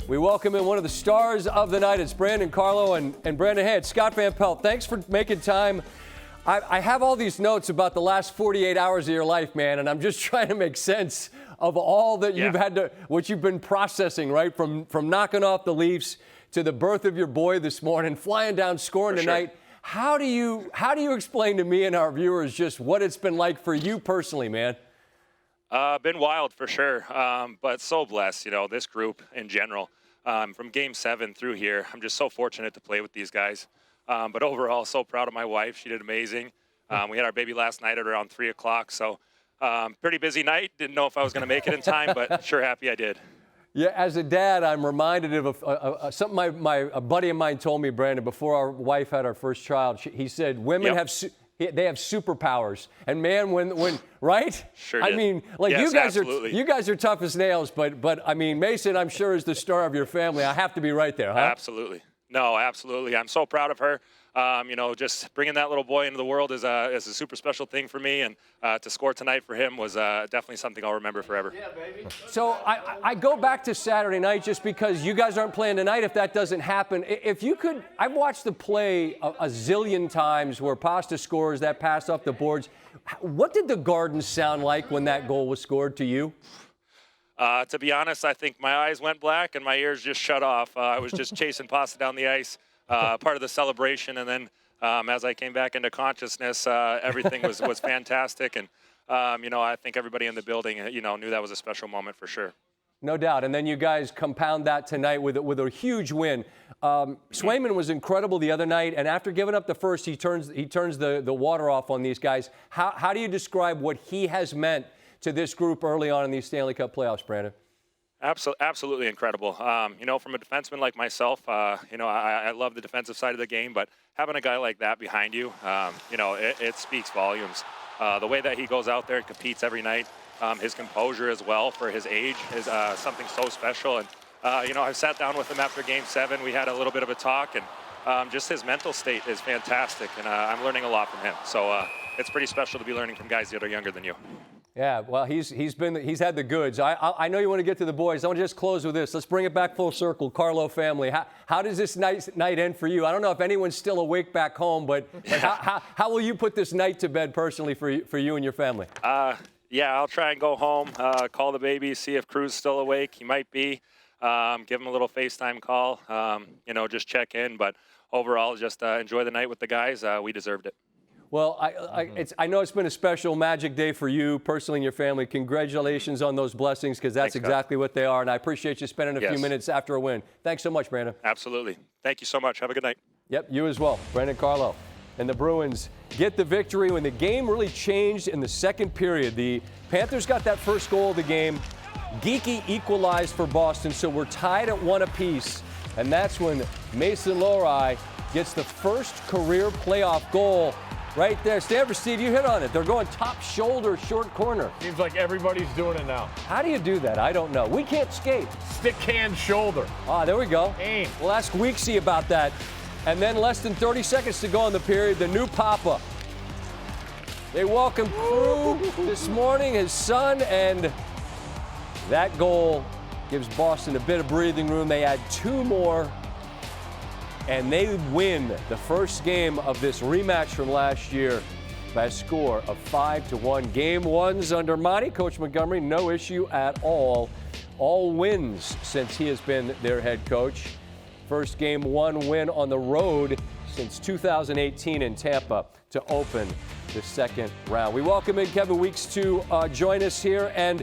We welcome in one of the stars of the night. It's Brandon Carlo and Brandon, hey, it's Scott Van Pelt. Thanks for making time. I have all these notes about the last 48 hours of your life, man, and I'm just trying to make sense of all that you've had to, what you've been processing, right? From knocking off the Leafs to the birth of your boy this morning, flying down, scoring tonight. Sure. How do you explain to me and our viewers just what it's been like for you personally, man? Been wild for sure, but so blessed, this group in general. From Game 7 through here, I'm just so fortunate to play with these guys. But overall, so proud of my wife. She did amazing. We had our baby last night at around 3 o'clock, so pretty busy night. Didn't know if I was going to make it in time, but sure happy I did. Yeah, as a dad, I'm reminded of something a buddy of mine told me, Brandon, before our wife had our first child. He said women have superpowers, and man, when right? Sure. I mean, like yes, you guys are tough as nails, but I mean, Mason, I'm sure, is the star of your family. I have to be right there, huh? Absolutely. No, absolutely. I'm so proud of her. Just bringing that little boy into the world is a super special thing for me, and to score tonight for him was definitely something I'll remember forever. Yeah, baby. So I go back to Saturday night just because you guys aren't playing tonight. If that doesn't happen, if you could, I've watched the play a zillion times where Pasta scores that pass off the boards. What did the Garden sound like when that goal was scored to you? To be honest, I think my eyes went black and my ears just shut off. I was just chasing Pasta down the ice, part of the celebration, and then as I came back into consciousness, everything was fantastic. And, I think everybody in the building, knew that was a special moment for sure. No doubt. And then you guys compound that tonight with a huge win. Swayman was incredible the other night, and after giving up the first, he turns the water off on these guys. How do you describe what he has meant to this group early on in these Stanley Cup playoffs, Brandon? Absolutely incredible. From a defenseman like myself, I love the defensive side of the game, but having a guy like that behind you, it speaks volumes. The way that he goes out there and competes every night, his composure as well for his age is something so special. And, I sat down with him after Game 7. We had a little bit of a talk, and just his mental state is fantastic, and I'm learning a lot from him. So it's pretty special to be learning from guys that are younger than you. Yeah, well, he's had the goods. I know you want to get to the boys. I want to just close with this. Let's bring it back full circle. Carlo family. How does this night end for you? I don't know if anyone's still awake back home, but how will you put this night to bed personally for you and your family? I'll try and go home, call the baby, see if Crew's still awake. He might be. Give him a little FaceTime call. Just check in. But overall, just enjoy the night with the guys. We deserved it. Well, I know it's been a special magic day for you personally and your family. Congratulations on those blessings, because that's exactly what they are. And I appreciate you spending a few minutes after a win. Thanks so much, Brandon. Absolutely. Thank you so much. Have a good night. Yep, you as well. Brandon Carlo. And the Bruins get the victory when the game really changed in the second period. The Panthers got that first goal of the game. Geeky equalized for Boston, so we're tied at 1 apiece. And that's when Mason Lohrei gets the first career playoff goal. Right there. Stanford, Steve, you hit on it. They're going top shoulder, short corner. Seems like everybody's doing it now. How do you do that? I don't know. We can't skate. Stick hand shoulder. Ah, there we go. Aim. We'll ask Weeksy about that. And then less than 30 seconds to go in the period, the new Papa. They welcome Crew this morning, his son, and that goal gives Boston a bit of breathing room. They add 2 more. And they win the first game of this rematch from last year by a score of 5-1. Game 1's under Monty. Coach Montgomery, no issue at all. All wins since he has been their head coach. First Game 1 win on the road since 2018 in Tampa to open the second round. We welcome in Kevin Weeks to join us here. And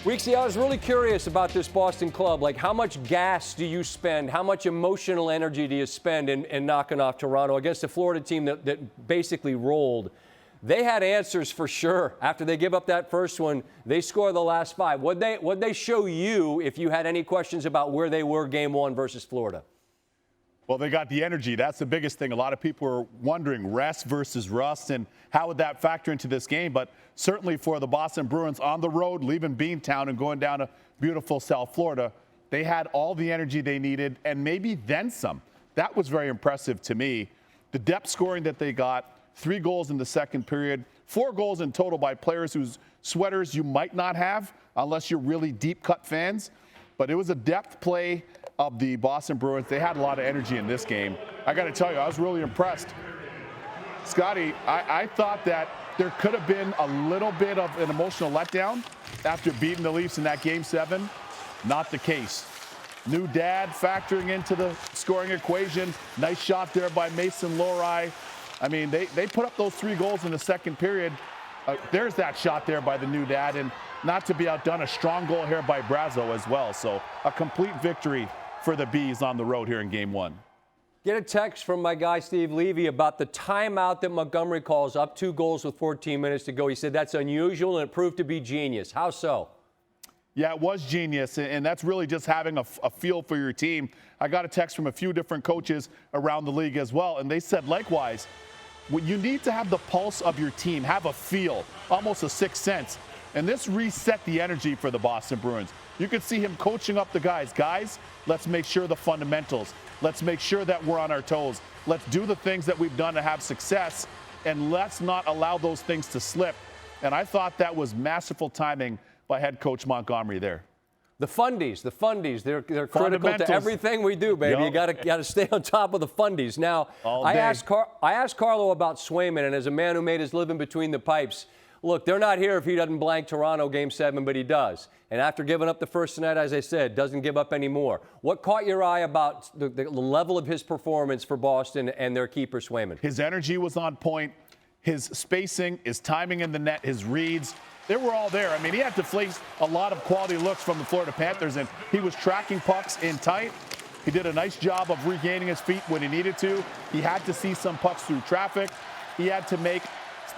Weeksy, I was really curious about this Boston club. Like, how much gas do you spend? How much emotional energy do you spend in knocking off Toronto against a Florida team that basically rolled? They had answers for sure. After they give up that first one, they score the last 5. What'd they show you if you had any questions about where they were Game 1 versus Florida? Well, they got the energy. That's the biggest thing. A lot of people are wondering rest versus rust and how would that factor into this game. But certainly for the Boston Bruins on the road, leaving Beantown and going down to beautiful South Florida, they had all the energy they needed and maybe then some. That was very impressive to me. The depth scoring that they got, 3 goals in the second period, 4 goals in total by players whose sweaters you might not have unless you're really deep cut fans. but it was a depth play of the Boston Bruins. They had a lot of energy in this game. I got to tell you, I was really impressed. Scotty, I thought that there could have been a little bit of an emotional letdown after beating the Leafs in that Game 7. Not the case. New dad factoring into the scoring equation. Nice shot there by Mason Lohrei. I mean, they put up those 3 goals in the second period. There's that shot there by the new dad, and not to be outdone, a strong goal here by Brazo as well. So a complete victory for the Bees on the road here in Game 1. Get a text from my guy Steve Levy about the timeout that Montgomery calls, up 2 goals with 14 minutes to go. He said that's unusual, and it proved to be genius. How so? Yeah, it was genius, and that's really just having a feel for your team. I got a text from a few different coaches around the league as well, and they said likewise, you need to have the pulse of your team, have a feel, almost a sixth sense. And this reset the energy for the Boston Bruins. You could see him coaching up the guys. Guys, let's make sure the fundamentals. Let's make sure that we're on our toes. Let's do the things that we've done to have success, and let's not allow those things to slip. And I thought that was masterful timing by head coach Montgomery there. The fundies, they're critical to everything we do, baby. Yep. You got to stay on top of the fundies. Now, I asked Carlo about Swayman, and as a man who made his living between the pipes, look, they're not here if he doesn't blank Toronto Game 7, but he does. And after giving up the first tonight, as I said, doesn't give up anymore. What caught your eye about the level of his performance for Boston and their keeper, Swayman? His energy was on point. His spacing, his timing in the net, his reads, they were all there. I mean, he had to face a lot of quality looks from the Florida Panthers, and he was tracking pucks in tight. He did a nice job of regaining his feet when he needed to. He had to see some pucks through traffic. He had to make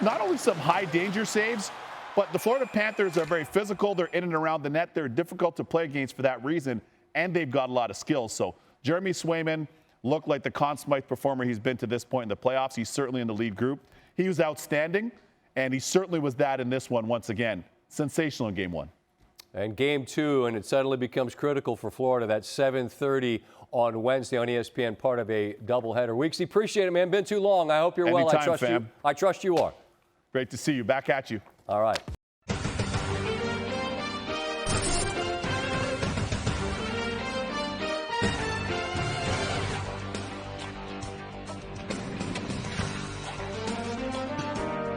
not only some high danger saves, but the Florida Panthers are very physical. They're in and around the net. They're difficult to play against for that reason, and they've got a lot of skills. So Jeremy Swayman looked like the Conn Smythe performer he's been to this point in the playoffs. He's certainly in the lead group. He was outstanding, and he certainly was that in this one once again. Sensational in Game 1. And Game 2, and it suddenly becomes critical for Florida. That's 7:30 on Wednesday on ESPN, part of a doubleheader. Weeksy, appreciate it, man. Been too long. I hope you're well. Anytime, fam. I trust you are. Great to see you. Back at you. All right.